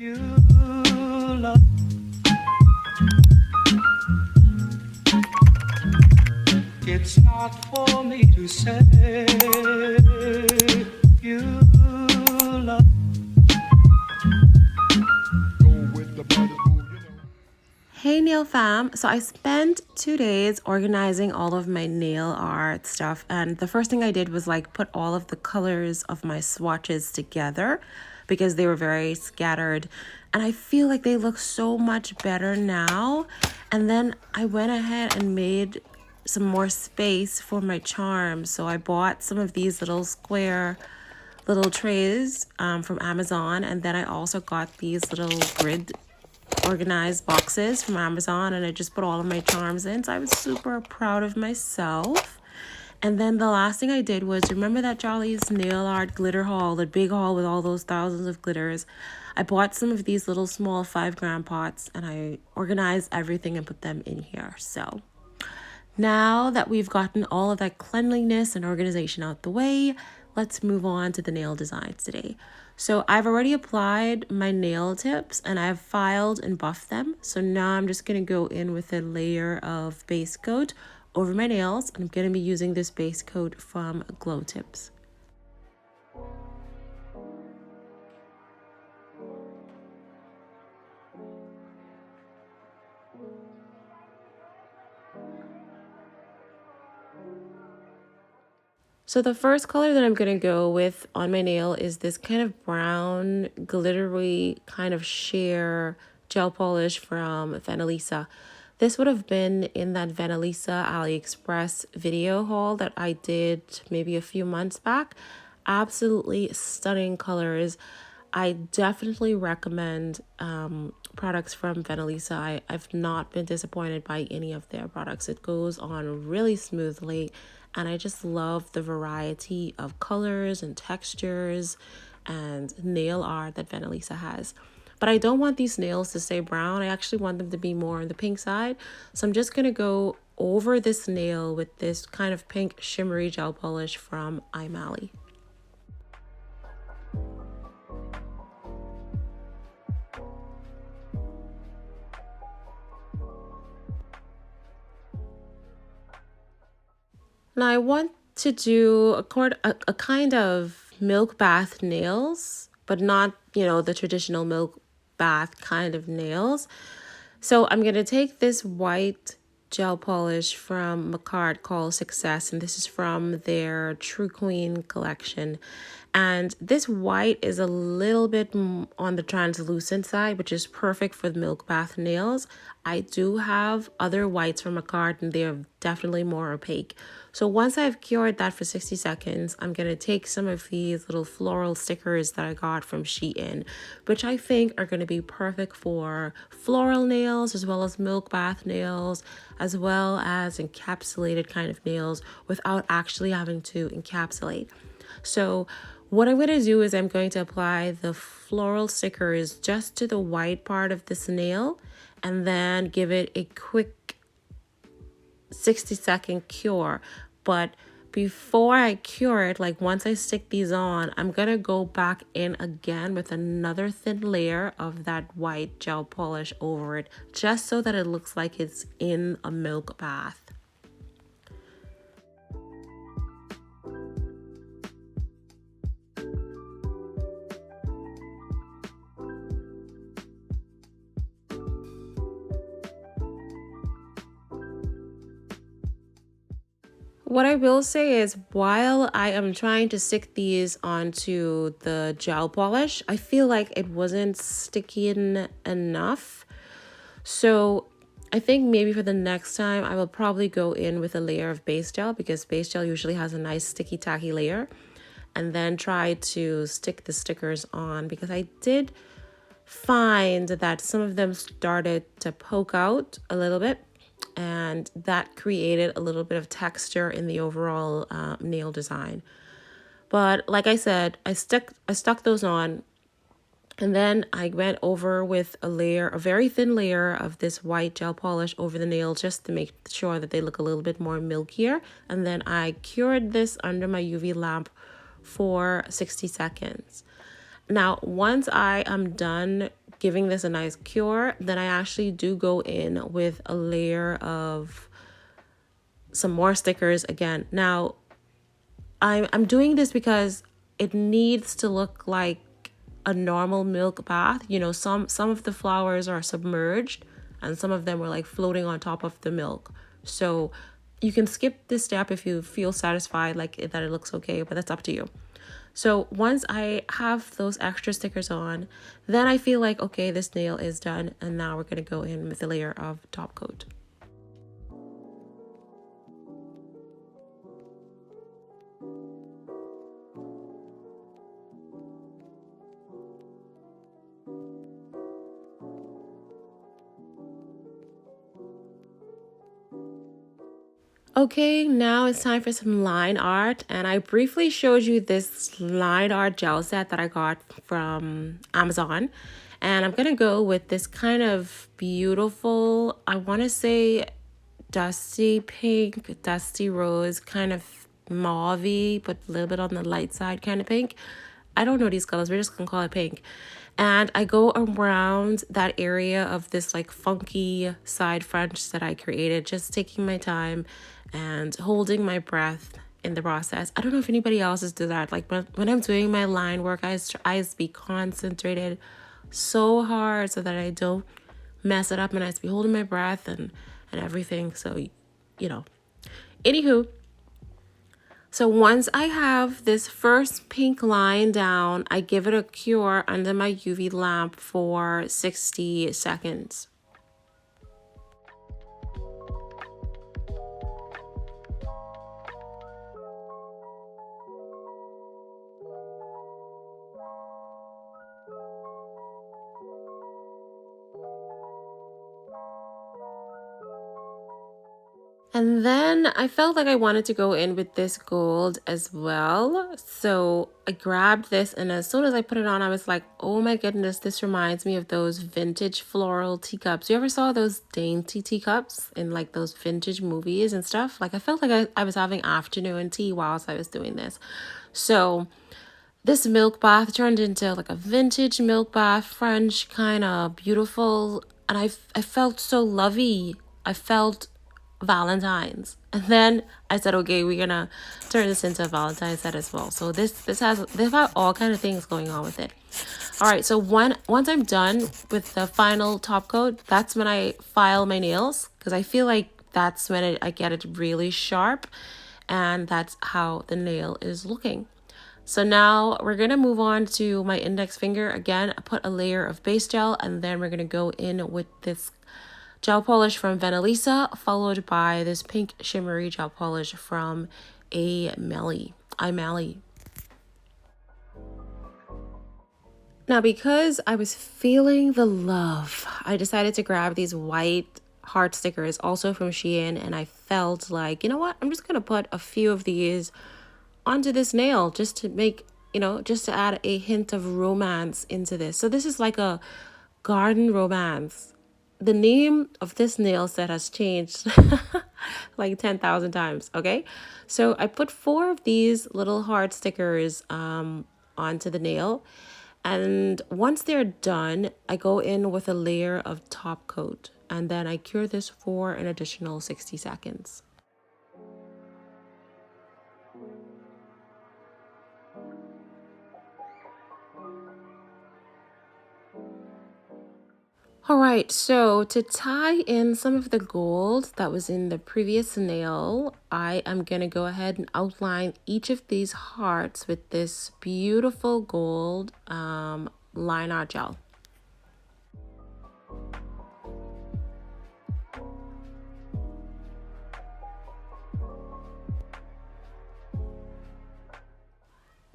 You love. It's not for me to say. You love. Hey nail fam, so I spent 2 days organizing all of my nail art stuff, and the first thing I did was like put all of the colors of my swatches together because they were very scattered, and I feel like they look so much better now. And then I went ahead and made some more space for my charms, so I bought some of these little square little trays from Amazon, and then I also got these little grid organized boxes from Amazon, and I just put all of my charms in, so I was super proud of myself. And then the last thing I did was, remember that Jolly's nail art glitter haul, the big haul with all those thousands of glitters? I bought some of these little small 5-gram pots, and I organized everything and put them in here. So now that we've gotten all of that cleanliness and organization out the way, let's move on to the nail designs today. So I've already applied my nail tips and I've filed and buffed them. So now I'm just going to go in with a layer of base coat over my nails. And I'm going to be using this base coat from Glowtips. So the first color that I'm going to go with on my nail is this kind of brown, glittery kind of sheer gel polish from Venalisa. This would have been in that Venalisa AliExpress video haul that I did maybe a few months back. Absolutely stunning colors. I definitely recommend products from Venalisa. I've not been disappointed by any of their products. It goes on really smoothly, and I just love the variety of colors and textures and nail art that Venalisa has. But I don't want these nails to stay brown. I actually want them to be more on the pink side. So I'm just going to go over this nail with this kind of pink shimmery gel polish from Aimeili. Now I want to do a kind of milk bath nails, but not, the traditional milk bath kind of nails. So I'm going to take this white gel polish from Makartt called Success, and this is from their True Queen collection. And this white is a little bit on the translucent side, which is perfect for the milk bath nails. I do have other whites from Makartt, and they're definitely more opaque. So once I've cured that for 60 seconds, I'm going to take some of these little floral stickers that I got from SheIn, which I think are going to be perfect for floral nails as well as milk bath nails, as well as encapsulated kind of nails without actually having to encapsulate. So what I'm going to do is I'm going to apply the floral stickers just to the white part of this nail and then give it a quick 60-second cure. But before I cure it, like once I stick these on, I'm going to go back in again with another thin layer of that white gel polish over it, just so that it looks like it's in a milk bath. What I will say is, while I am trying to stick these onto the gel polish, I feel like it wasn't sticking enough. So I think maybe for the next time, I will probably go in with a layer of base gel, because base gel usually has a nice sticky tacky layer, and then try to stick the stickers on, because I did find that some of them started to poke out a little bit, and that created a little bit of texture in the overall nail design. But like I said, I stuck those on, and then I went over with a very thin layer of this white gel polish over the nail, just to make sure that they look a little bit more milkier. And then I cured this under my UV lamp for 60 seconds. Now, once I am done giving this a nice cure, then I actually do go in with a layer of some more stickers again. Now, I'm doing this because it needs to look like a normal milk bath. You know, some of the flowers are submerged and some of them were like floating on top of the milk. So you can skip this step if you feel satisfied, like that it looks okay, but that's up to you. So once I have those extra stickers on, then I feel like, okay, this nail is done. And now we're going to go in with a layer of top coat. Okay, now it's time for some line art, and I briefly showed you this line art gel set that I got from Amazon, and I'm gonna go with this kind of beautiful, I want to say dusty pink, dusty rose, kind of mauvey, but a little bit on the light side kind of pink. I don't know these colors, we're just gonna call it pink. And I go around that area of this like funky side French that I created, just taking my time and holding my breath in the process. I don't know if anybody else does that. Like when I'm doing my line work, I have to be concentrated so hard so that I don't mess it up, and I have to be holding my breath and everything. So, you know, anywho, so once I have this first pink line down, I give it a cure under my UV lamp for 60 seconds. And then I felt like I wanted to go in with this gold as well. So I grabbed this, and as soon as I put it on, I was like, oh my goodness, this reminds me of those vintage floral teacups. You ever saw those dainty teacups in like those vintage movies and stuff? Like I felt like I was having afternoon tea whilst I was doing this. So this milk bath turned into like a vintage milk bath, French, kind of beautiful. And I felt so lovey. I felt Valentines. And then I said, okay, we're gonna turn this into a Valentine set as well. So this has all kind of things going on with it. All right, so once I'm done with the final top coat, that's when I file my nails, because I feel like that's when I get it really sharp, and that's how the nail is looking. So now we're gonna move on to my index finger. Again, I put a layer of base gel, and then we're gonna go in with this gel polish from Venalisa, followed by this pink shimmery gel polish from Aimeili. Now, because I was feeling the love, I decided to grab these white heart stickers, also from SheIn, and I felt like, you know what, I'm just gonna put a few of these onto this nail just to make, just to add a hint of romance into this. So this is like a garden romance. The name of this nail set has changed like 10,000 times, okay? So I put 4 of these little heart stickers onto the nail. And once they're done, I go in with a layer of top coat. And then I cure this for an additional 60 seconds. All right, so to tie in some of the gold that was in the previous nail, I am going to go ahead and outline each of these hearts with this beautiful gold line art gel.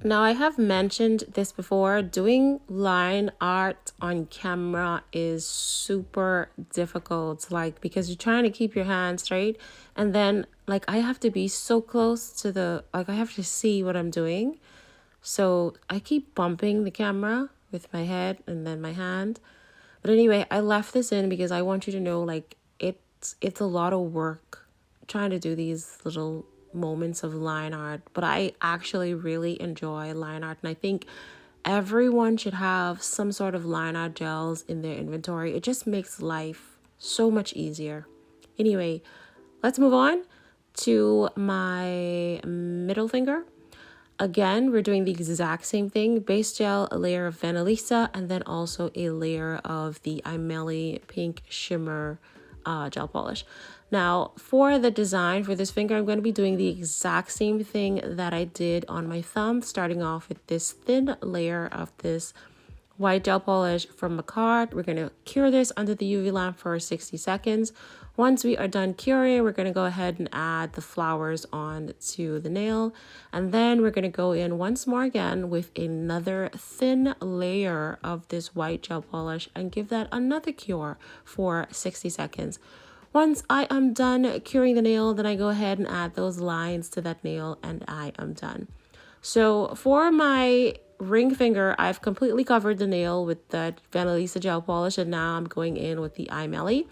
Now, I have mentioned this before, doing line art on camera is super difficult, like, because you're trying to keep your hand straight, and then like I have to be so close to I have to see what I'm doing. So I keep bumping the camera with my head and then my hand. But anyway, I left this in because I want you to know, like, it's a lot of work trying to do these little moments of line art, but I actually really enjoy line art, and I think everyone should have some sort of line art gels in their inventory. It just makes life so much easier. Anyway, let's move on to my middle finger. Again, we're doing the exact same thing. Base gel, a layer of Venalisa, and then also a layer of the Aimeili Pink Shimmer gel polish. Now, for the design for this finger, I'm going to be doing the exact same thing that I did on my thumb, starting off with this thin layer of this white gel polish from Makartt. We're going to cure this under the UV lamp for 60 seconds. Once we are done curing, we're going to go ahead and add the flowers on to the nail. And then we're going to go in once more again with another thin layer of this white gel polish and give that another cure for 60 seconds. Once I am done curing the nail, then I go ahead and add those lines to that nail and I am done. So for my ring finger, I've completely covered the nail with that Venalisa gel polish, and now I'm going in with the Aimeili.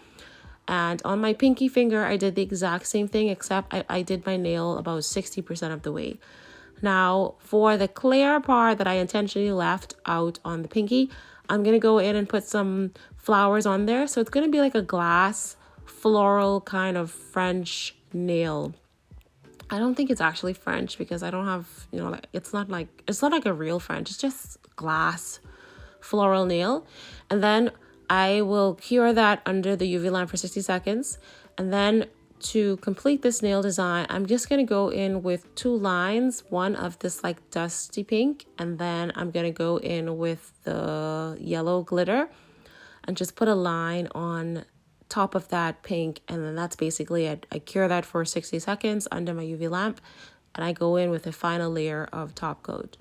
And on my pinky finger, I did the exact same thing, except I did my nail about 60% of the way. Now, for the clear part that I intentionally left out on the pinky, I'm going to go in and put some flowers on there. So it's going to be like a glass floral kind of French nail. I don't think it's actually French because I don't have, you know, like, it's not like a real French. It's just glass floral nail. And then I will cure that under the UV lamp for 60 seconds. And then to complete this nail design, I'm just going to go in with two lines, one of this like dusty pink, and then I'm going to go in with the yellow glitter and just put a line on top of that pink, and then that's basically it. I cure that for 60 seconds under my UV lamp, and I go in with a final layer of top coat.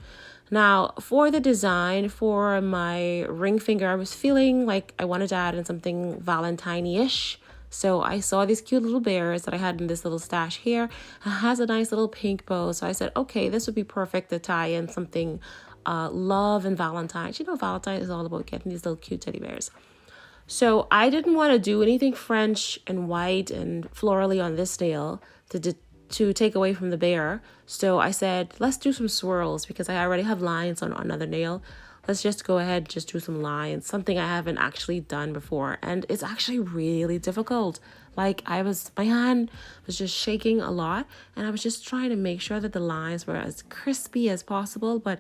Now, for the design for my ring finger, I was feeling like I wanted to add in something Valentine-ish. So I saw these cute little bears that I had in this little stash here. It has a nice little pink bow. So I said, okay, this would be perfect to tie in something love and Valentine's. You know, Valentine is all about getting these little cute teddy bears. So I didn't want to do anything French and white and florally on this nail to take away from the bear. So I said, let's do some swirls because I already have lines on another nail. Let's just go ahead and just do some lines, something I haven't actually done before. And it's actually really difficult. Like my hand was just shaking a lot, and I was just trying to make sure that the lines were as crispy as possible. But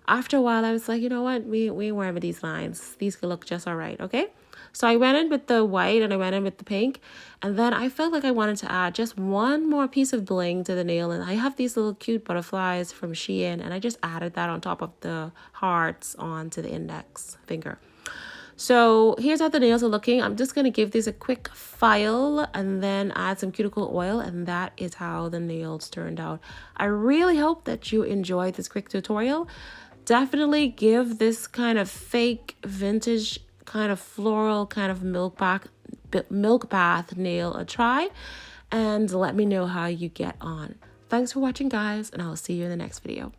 after a while, I was like, you know what? We ain't wearing with these lines. These could look just all right, okay? So I went in with the white and I went in with the pink. And then I felt like I wanted to add just one more piece of bling to the nail. And I have these little cute butterflies from SheIn. And I just added that on top of the hearts onto the index finger. So here's how the nails are looking. I'm just going to give these a quick file and then add some cuticle oil. And that is how the nails turned out. I really hope that you enjoyed this quick tutorial. Definitely give this kind of fake vintage kind of floral kind of milk bath nail a try, and let me know how you get on. Thanks for watching, guys, and I'll see you in the next video.